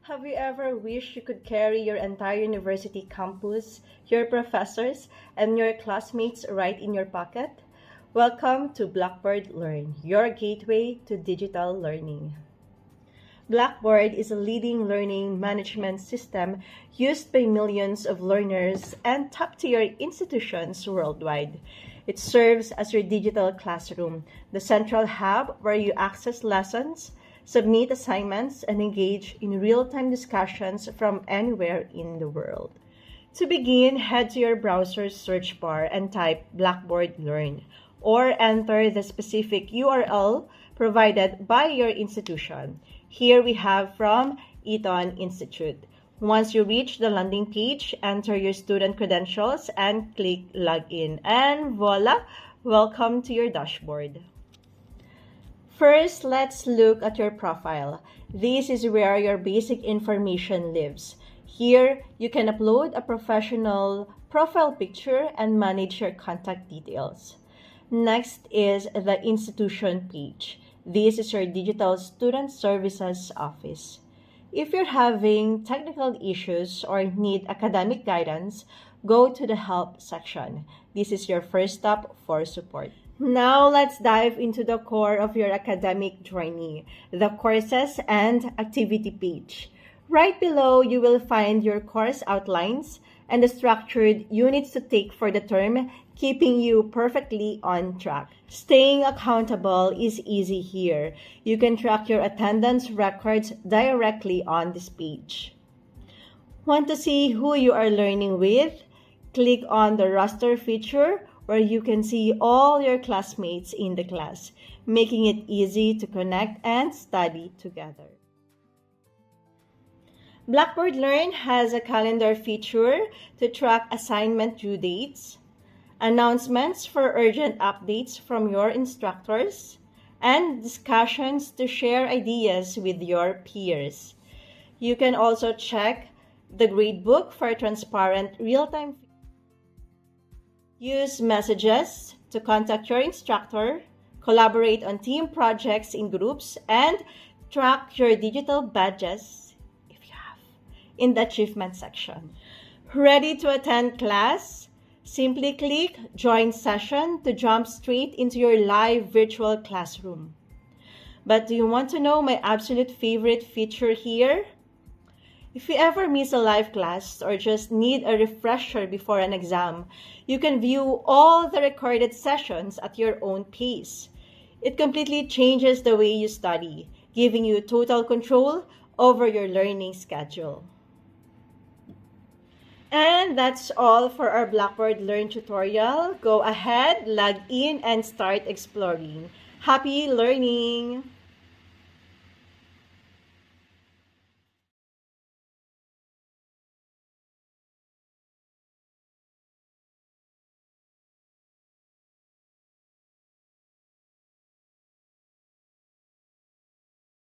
Have you ever wished you could carry your entire university campus, your professors, and your classmates right in your pocket? Welcome to Blackboard Learn, your gateway to digital learning. Blackboard is a leading learning management system used by millions of learners and top-tier institutions worldwide. It serves as your digital classroom, the central hub where you access lessons, submit assignments, and engage in real-time discussions from anywhere in the world. To begin, head to your browser's search bar and type Blackboard Learn, or enter the specific URL provided by your institution. Here we have from Eton Institute. Once you reach the landing page, enter your student credentials and click Login. And voila! Welcome to your dashboard. First, let's look at your profile. This is where your basic information lives. Here, you can upload a professional profile picture and manage your contact details. Next is the institution page. This is your digital student services office. If you're having technical issues or need academic guidance, go to the help section. This is your first stop for support. Now let's dive into the core of your academic journey, the courses and activity page. Right below, you will find your course outlines and the structured units to take for the term, keeping you perfectly on track. Staying accountable is easy here. You can track your attendance records directly on this page. Want to see who you are learning with? Click on the roster feature where you can see all your classmates in the class, making it easy to connect and study together. Blackboard Learn has a calendar feature to track assignment due dates, announcements for urgent updates from your instructors, and discussions to share ideas with your peers. You can also check the gradebook for transparent real-time feedback. Use messages to contact your instructor, collaborate on team projects in groups, and track your digital badges, if you have, in the achievement section. Ready to attend class? Simply click Join Session to jump straight into your live virtual classroom. But do you want to know my absolute favorite feature here? If you ever miss a live class or just need a refresher before an exam, you can view all the recorded sessions at your own pace. It completely changes the way you study, giving you total control over your learning schedule. And that's all for our Blackboard Learn tutorial. Go ahead, log in, and start exploring. Happy learning!